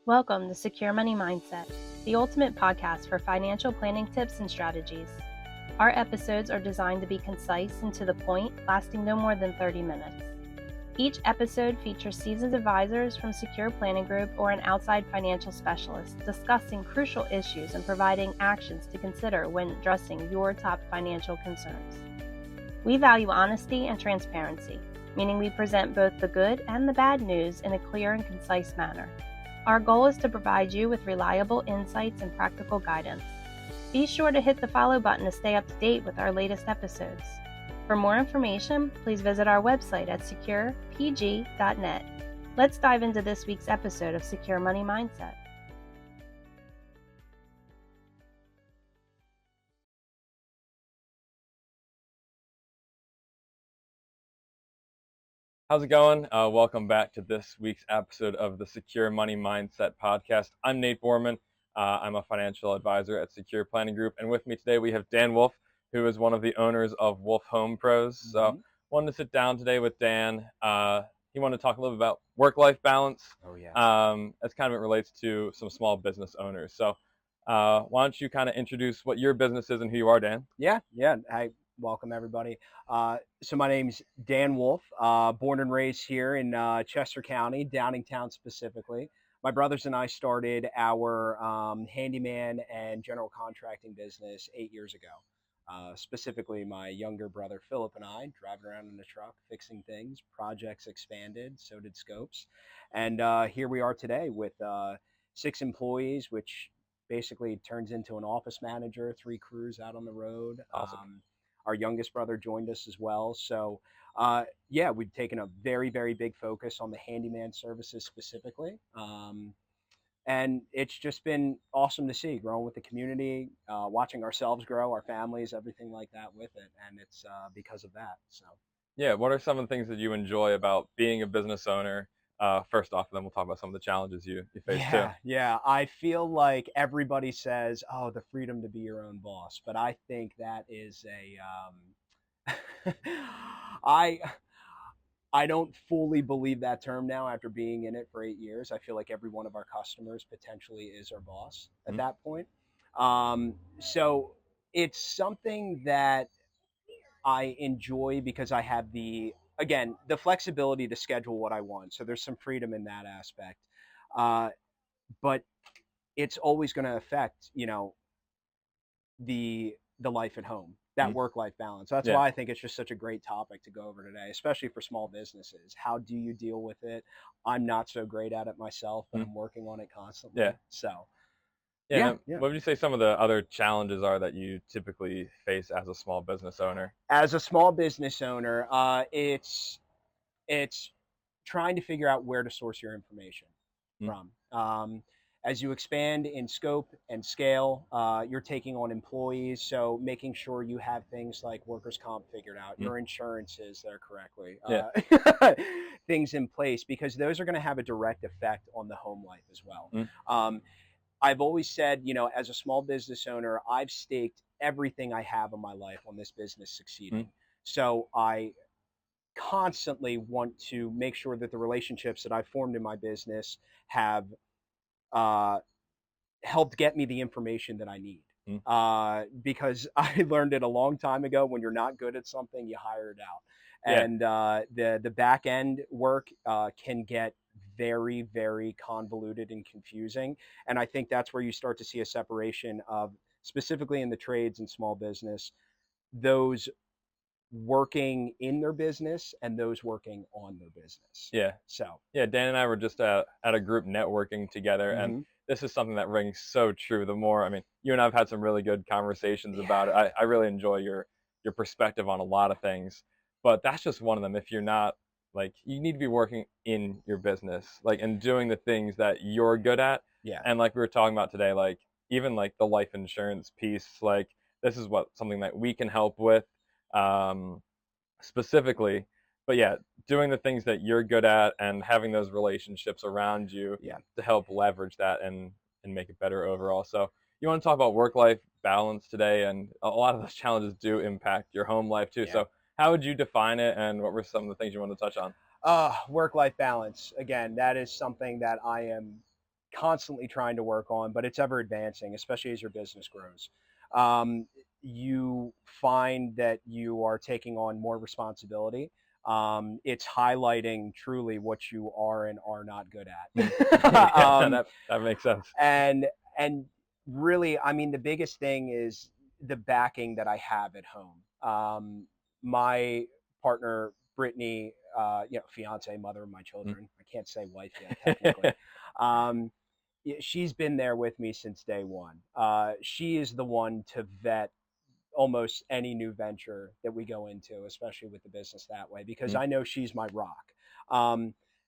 Welcome to Secure Money Mindset, the ultimate podcast for financial planning tips and strategies. Our episodes are designed to be concise and to the point, lasting no more than 30 minutes. Each episode features seasoned advisors from Secure Planning Group or an outside financial specialist discussing crucial issues and providing actions to consider when addressing your top financial concerns. We value honesty and transparency, meaning we present both the good and the bad news in a clear and concise manner. Our goal is to provide you with reliable insights and practical guidance. Be sure to hit the follow button to stay up to date with our latest episodes. For more information, please visit our website at securepg.net. Let's dive into this week's episode of Secure Money Mindset. How's it going? Welcome back to this week's episode of the Secure Money Mindset podcast. I'm Nate Borrman. I'm a financial advisor at Secure Planning Group. And with me today, we have Dan Wolf, who is one of the owners of Wolf Home Pros. So wanted to sit down today with Dan. He wanted to talk a little bit about work-life balance. Oh, yeah. As kind of it relates to some small business owners. So why don't you kind of introduce what your business is and who you are, Dan? Yeah. Hi, welcome everybody. So my name's Dan Wolf, born and raised here in Chester County, Downingtown specifically. My brothers and I started our handyman and general contracting business 8 years ago. Specifically, my younger brother Philip and I driving around in the truck, fixing things. Projects expanded, so did scopes. And here we are today with 6 employees, which basically turns into an office manager, 3 crews out on the road. Awesome. Our youngest brother joined us as well. So, we've taken a very, very big focus on the handyman services specifically. And it's just been awesome to see growing with the community, watching ourselves grow, our families, everything like that with it. And it's because of that. So, Yeah, what are some of the things that you enjoy about being a business owner? First off, and then we'll talk about some of the challenges you face too. Yeah. I feel like everybody says, "Oh, the freedom to be your own boss," but I think that is I I don't fully believe that term now after being in it for 8 years. I feel like every one of our customers potentially is our boss at that point. So it's something that I enjoy because I have the flexibility to schedule what I want. So there's some freedom in that aspect. Uh, but it's always going to affect, the life at home, that Mhm. work-life balance. That's Yeah. why I think it's just such a great topic to go over today, especially for small businesses. How do you deal with it? I'm not so great at it myself, but Mhm. I'm working on it constantly. Yeah. So, Yeah. And then yeah. what would you say some of the other challenges are that you typically face as a small business owner? As a small business owner, it's trying to figure out where to source your information Mhm. from. As you expand in scope and scale, you're taking on employees, so making sure you have things like workers' comp figured out, Mhm. your insurances there correctly, Yeah. things in place, because those are going to have a direct effect on the home life as well. Mhm. Um, I've always said, as a small business owner, I've staked everything I have in my life on this business succeeding. Mhm. So I constantly want to make sure that the relationships that I've formed in my business have uh, helped get me the information that I need. Mhm. Because I learned it a long time ago. When you're not good at something, you hire it out, Yeah. and the back end work can get very, very convoluted and confusing. And I think that's where you start to see a separation of, specifically in the trades and small business, those working in their business and those working on their business. Yeah. So, Yeah. Dan and I were just at a group networking together, and mhm. this is something that rings so true. The more, I mean, you and I have had some really good conversations about it. I really enjoy your perspective on a lot of things, but that's just one of them. If you're not, like, you need to be working in your business, like, and doing the things that you're good at. Yeah. And like we were talking about today, like even like the life insurance piece, like this is what something that we can help with. Um, Specifically, but yeah, doing the things that you're good at and having those relationships around you Yeah. to help leverage that and make it better overall. So you want to talk about work-life balance today, and a lot of those challenges do impact your home life too. Yeah. So how would you define it, and what were some of the things you want to touch on? Work-life balance. Again, that is something that I am constantly trying to work on, but it's ever advancing, especially as your business grows. You find that you are taking on more responsibility. It's highlighting truly what you are and are not good at. That makes sense. And really, I mean, the biggest thing is the backing that I have at home. My partner, Brittany, fiance, mother of my children. I can't say wife yet, technically. She's been there with me since day one. She is the one to vet almost any new venture that we go into, especially with the business that way, because I know she's my rock.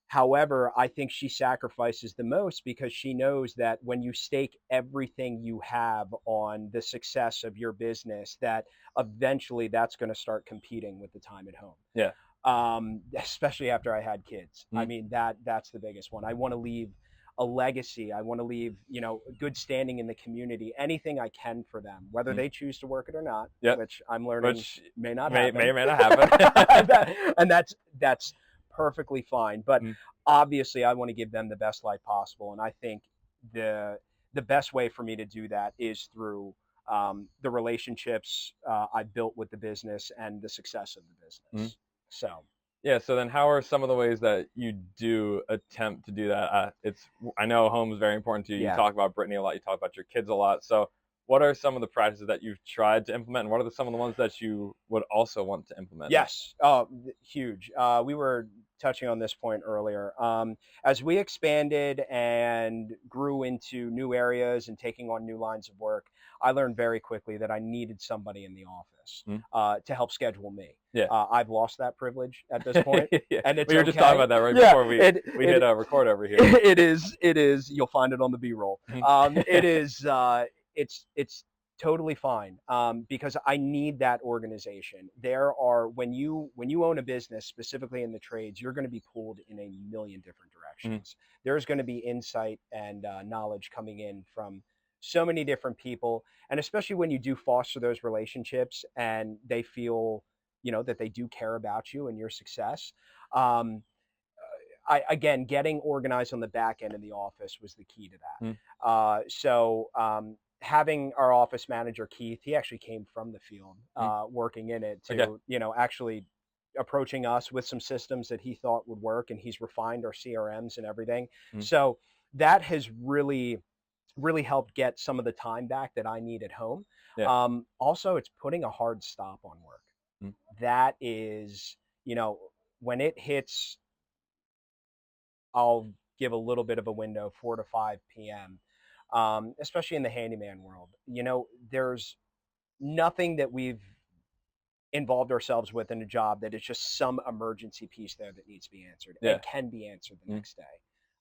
However, I think she sacrifices the most because she knows that when you stake everything you have on the success of your business, that eventually that's going to start competing with the time at home. Yeah. Especially after I had kids. I mean, that's the biggest one. I want to leave a legacy. I want to leave, a good standing in the community, anything I can for them, whether they choose to work it or not, which I'm learning may not happen. May or may not happen. And that's perfectly fine. But obviously I want to give them the best life possible. And I think the best way for me to do that is through the relationships I built with the business and the success of the business. So. Yeah. So then how are some of the ways that you do attempt to do that? I know home is very important to you. Yeah. You talk about Brittany a lot. You talk about your kids a lot. So what are some of the practices that you've tried to implement, and what are some of the ones that you would also want to implement? Yes. Huge. We were touching on this point earlier. As we expanded and grew into new areas and taking on new lines of work, I learned very quickly that I needed somebody in the office to help schedule me. Yeah. I've lost that privilege at this point. Yeah. And it's we were just talking about that right before we hit record over here. It is. You'll find it on the B-roll. It is. It's totally fine because I need that organization. There are when you own a business, specifically in the trades, you're going to be pulled in a million different directions. There's going to be insight and knowledge coming in from so many different people, and especially when you do foster those relationships and they feel that they do care about you and your success. Again, getting organized on the back end of the office was the key to that. So having our office manager, Keith, he actually came from the field, working in it, to actually approaching us with some systems that he thought would work, and he's refined our CRMs and everything. So that has really helped get some of the time back that I need at home. Also, it's putting a hard stop on work. That is, when it hits, I'll give a little bit of a window, 4 to 5 p.m., especially in the handyman world. There's nothing that we've involved ourselves with in a job that is just some emergency piece there that needs to be answered. It can be answered the next day.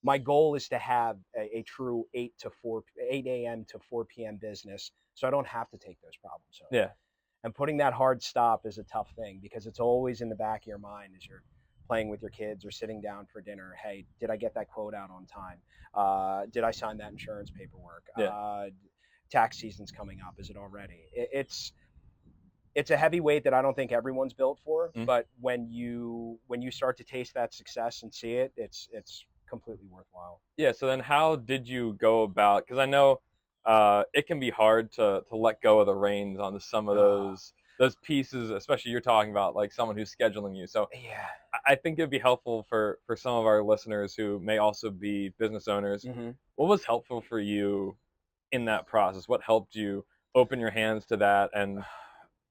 My goal is to have a true 8 a.m. to 4 p.m. business, so I don't have to take those problems home. Yeah. And putting that hard stop is a tough thing because it's always in the back of your mind as you're playing with your kids or sitting down for dinner. Hey, did I get that quote out on time? Did I sign that insurance paperwork? Tax season's coming up. Is it already? It's a heavy weight that I don't think everyone's built for. But when you start to taste that success and see it, it's completely worthwhile. Yeah. So then how did you go about, because I know it can be hard to let go of the reins on some of those pieces, especially you're talking about like someone who's scheduling you. So yeah, I think it'd be helpful for some of our listeners who may also be business owners. What was helpful for you in that process? What helped you open your hands to that and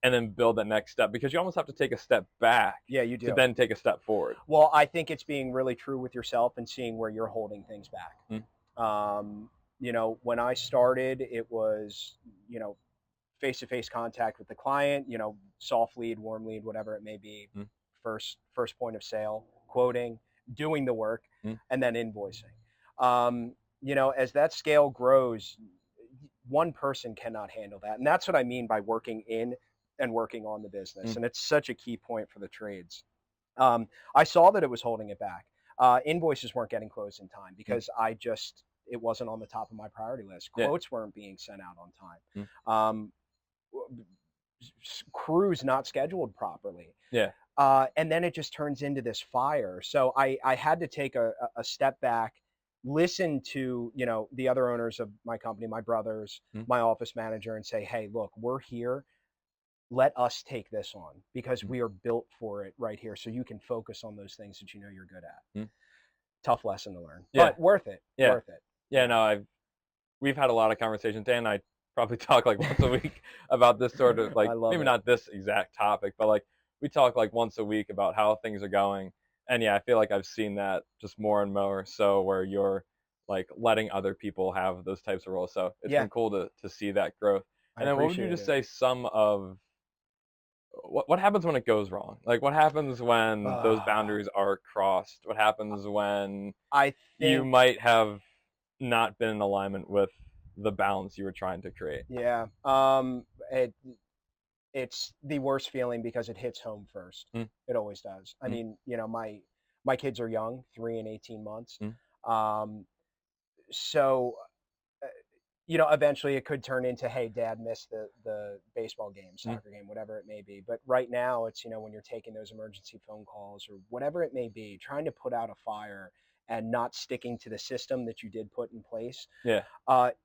then build that next step? Because you almost have to take a step back you do, to then take a step forward. Well, I think it's being really true with yourself and seeing where you're holding things back. When I started, it was, face-to-face contact with the client, soft lead, warm lead, whatever it may be, first point of sale, quoting, doing the work, and then invoicing. As that scale grows, one person cannot handle that. And that's what I mean by working in and working on the business. And it's such a key point for the trades. I saw that it was holding it back. Invoices weren't getting closed in time because it wasn't on the top of my priority list. Quotes weren't being sent out on time. Crews not scheduled properly. And then it just turns into this fire. So I had to take a step back, listen to, the other owners of my company, my brothers, Mm. my office manager, and say, hey, look, we're here. Let us take this on because Mm. we are built for it right here. So you can focus on those things that you're good at. Mm. Tough lesson to learn, Yeah. but worth it. Yeah. Worth it. Yeah. No, we've had a lot of conversations. Dan and I probably talk like once a week about this sort of like, I love maybe it. not this exact topic, but like we talk like once a week about how things are going. And yeah, I feel like I've seen that just more and more so where you're like letting other people have those types of roles. So it's Yeah, been cool to see that growth. I And then what would you appreciate just it. say some of what happens when it goes wrong? Like what happens when those boundaries are crossed? What happens when I you think, might have not been in alignment with the balance you were trying to create? yeah, it's the worst feeling because it hits home first. Mm. It always does. I Mm. mean, my kids are young, 3 and 18 months. Mm. Um, so eventually it could turn into, hey, dad missed the baseball game, Mm. soccer game, whatever it may be. But right now it's, when you're taking those emergency phone calls or whatever it may be, trying to put out a fire and not sticking to the system that you did put in place, Yeah.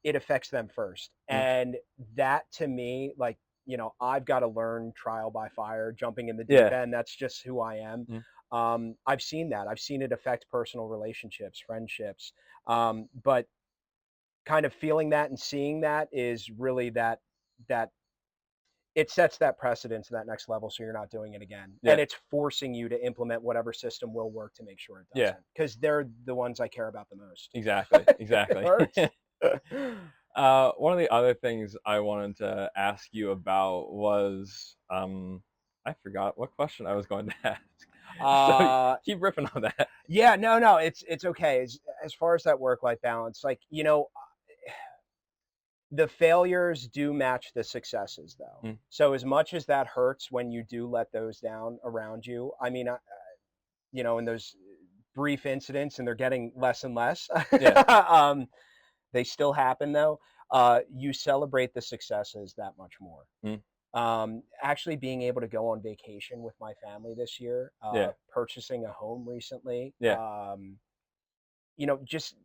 it affects them first. Mm. And that to me, like, I've got to learn trial by fire, jumping in the deep Yeah. end. That's just who I am. Mm. I've seen that. I've seen it affect personal relationships, friendships. But kind of feeling that and seeing that is really that it sets that precedent to that next level, so you're not doing it again. Yeah. And it's forcing you to implement whatever system will work to make sure it Yeah. doesn't, because they're the ones I care about the most. Exactly. It Exactly. hurts. One of the other things I wanted to ask you about was I forgot what question I was going to ask. So keep ripping on that. Yeah, no, it's okay. As far as that work-life balance, like, the failures do match the successes, though. Mm. So as much as that hurts when you do let those down around you, I mean, in those brief incidents, and they're getting less and less. Yeah. They still happen, though. You celebrate the successes that much more. Mm. Actually being able to go on vacation with my family this year, Yeah. purchasing a home recently, Yeah. just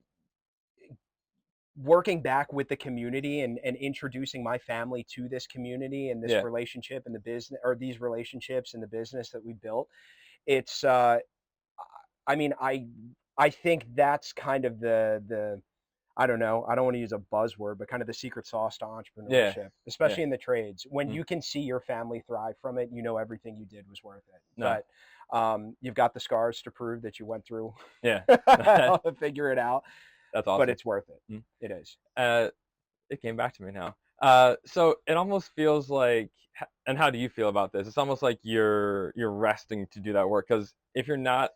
working back with the community and introducing my family to this community and this Yeah. relationship and the business, or these relationships and the business that we built. It's I mean, I think that's kind of the I don't know, I don't want to use a buzzword, but kind of the secret sauce to Yeah. entrepreneurship, especially Yeah. in the trades. When Mm. you can see your family thrive from it, everything you did was worth it. No. But you've got the scars to prove that you went through Yeah. to figure it out. That's awesome. But it's worth it. Mm. It is. It came back to me now. So it almost feels like, and how do you feel about this? It's almost like you're resting to do that work, because if you're not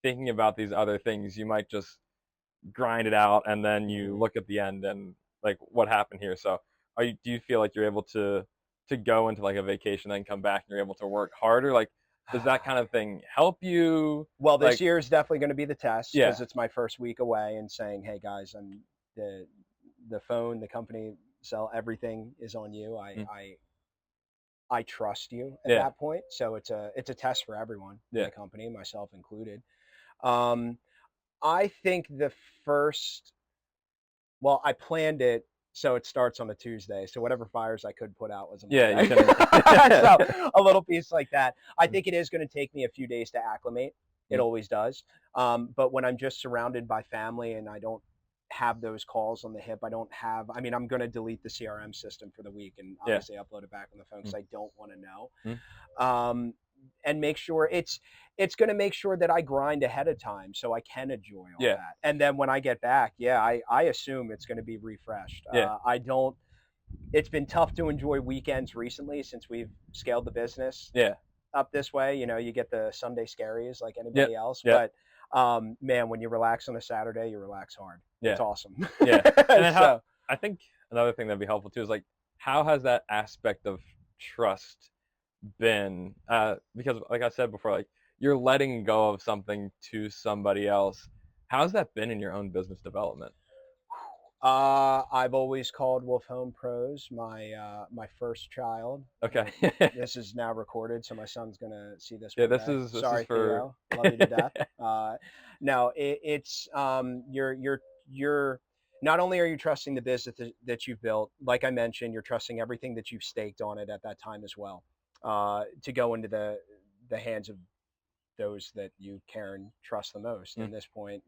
thinking about these other things, you might just grind it out, and then you look at the end and like, what happened here? So do you feel like you're able to go into like a vacation, then come back and you're able to work harder? Like, does that kind of thing help you? Well, this Like, year is definitely going to be the test yeah. because it's my first week away, and saying, "Hey guys, I'm the phone, the company, sell everything is on you. Mm. I trust you at Yeah. that point." So it's a test for everyone in Yeah. the company, myself included. Um, I think the first, well, I planned it so it starts on a Tuesday. So whatever fires I could put out was a Yeah, Monday. you can. So a little piece like that. I think it is going to take me a few days to acclimate. It Mm. always does. But when I'm just surrounded by family and I don't have those calls on the hip, I mean, I'm going to delete the CRM system for the week and Yeah. obviously upload it back on the phone because I don't want to know. Mm. And make sure it's going to make sure that I grind ahead of time so I can enjoy all Yeah. that. And then when I get back, I assume it's going to be refreshed. Yeah. It's been tough to enjoy weekends recently since we've scaled the business Yeah. up this way. You get the Sunday scaries like anybody else, Yep. but man, when you relax on a Saturday, you relax hard. Yeah. It's awesome. Yeah. And then So, I think another thing that'd be helpful too is like, how has that aspect of trust been? Because like I said before, like you're letting go of something to somebody else. How's that been in your own business development? I've always called Wolf Home Pros my first child. Okay. This is now recorded, so my son's gonna see this Yeah, one this day. is Sorry, for Theo, love you to death. No, it's you're not only are you trusting the business that you've built, like I mentioned, you're trusting everything that you've staked on it at that time as well, to go into the hands of those that you care and trust the most. Mm. In this point,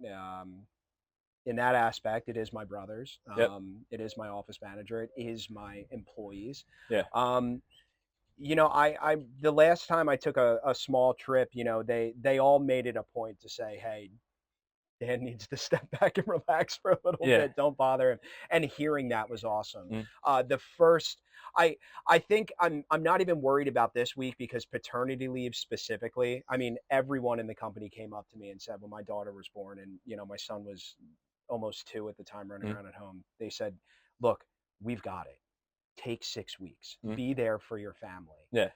in that aspect, it is my brothers. Yep. It is my office manager. It is my employees. Yeah. I the last time I took a small trip, they all made it a point to say, "Hey, Dan needs to step back and relax for a little Yeah. bit. Don't bother him." And hearing that was awesome. Mm. The first, I think I'm not even worried about this week because paternity leave specifically. I mean, everyone in the company came up to me and said when my daughter was born, and my son was almost 2 at the time, running Mm. around at home. They said, "Look, we've got it. Take 6 weeks. Mm. Be there for your family." Yeah.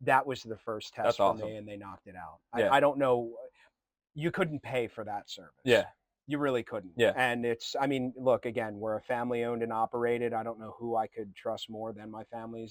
That was the first test That's for awesome. me, and they knocked it out. Yeah. I don't know. You couldn't pay for that service. Yeah. You really couldn't. Yeah. And I mean, look, again, we're a family owned and operated. I don't know who I could trust more than my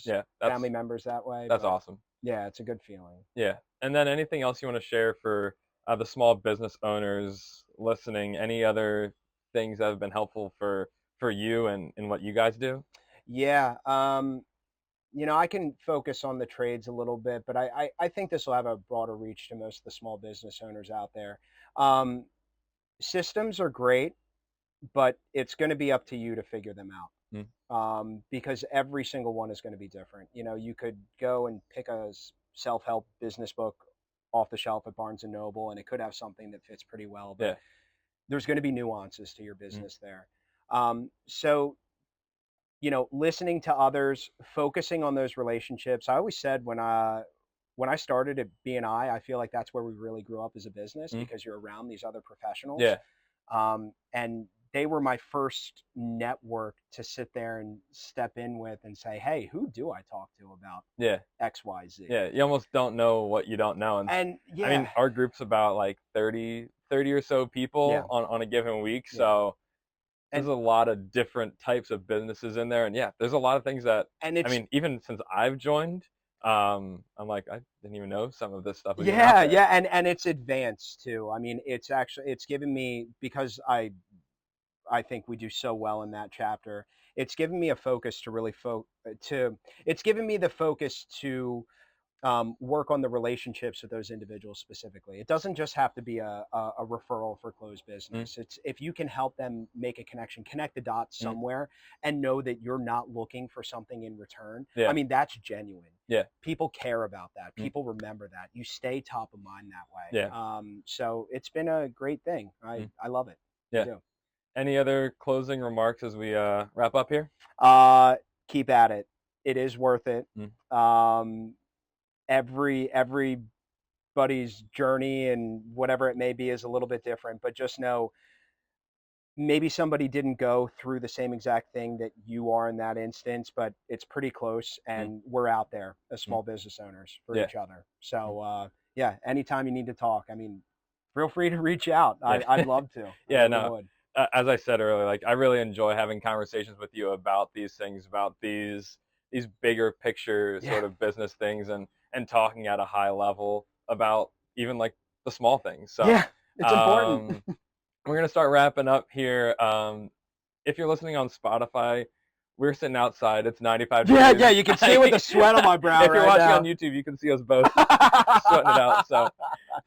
Yeah. family members that way. That's but awesome. Yeah, it's a good feeling. Yeah. And then anything else you want to share for the small business owners listening? Any other things that have been helpful for you and what you guys do? Yeah. I can focus on the trades a little bit, but I think this will have a broader reach to most of the small business owners out there. Um, Systems are great, but it's going to be up to you to figure them out. Mm. Because every single one is going to be different. You could go and pick a self-help business book off the shelf at Barnes and Noble, and it could have something that fits pretty well, but Yeah. there's going to be nuances to your business there. So, listening to others, focusing on those relationships. I always said when I started at BNI, I feel like that's where we really grew up as a business because you're around these other professionals. Yeah. And they were my first network to sit there and step in with and say, "Hey, who do I talk to about Yeah. XYZ?" Yeah. You almost don't know what you don't know. And yeah, I mean, our group's about like 30 or so people Yeah. on a given week. Yeah. So And- there's a lot of different types of businesses in there. And yeah, there's a lot of things that, and it's I mean, even since I've joined, I'm like, I didn't even know some of this stuff was even yeah, out there. yeah, and it's advanced too. I mean, it's given me, because I think we do so well in that chapter. It's given me a focus to really it's given me the focus to work on the relationships with those individuals specifically. It doesn't just have to be a referral for closed business. It's if you can help them make a connection, connect the dots somewhere, and know that you're not looking for something in return. Yeah. I mean, that's genuine. Yeah. People care about that. People remember that. You stay top of mind that way. Yeah. So it's been a great thing. I love it. Yeah. I do. Any other closing remarks as we wrap up here? Keep at it. It is worth it. Everybody's journey and whatever it may be is a little bit different, but just know maybe somebody didn't go through the same exact thing that you are in that instance, but it's pretty close, and we're out there as small business owners for each other. So yeah, anytime you need to talk, I mean, feel free to reach out. I'd love to. Yeah, really no. would. As I said earlier, like I really enjoy having conversations with you about these things, about these bigger picture sort of business things, and talking at a high level about even like the small things. So yeah, it's important. We're gonna start wrapping up here. If you're listening on Spotify, we're sitting outside. It's 95 degrees. Yeah, you can see it with the sweat on my brow. If you're watching on YouTube, you can see us both sweating it out. So,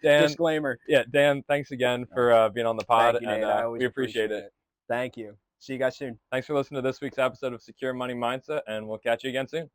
Dan, disclaimer. Yeah, Dan, thanks again for being on the pod, Thank you, Nate. I always we appreciate it. Thank you. See you guys soon. Thanks for listening to this week's episode of Secure Money Mindset, and we'll catch you again soon.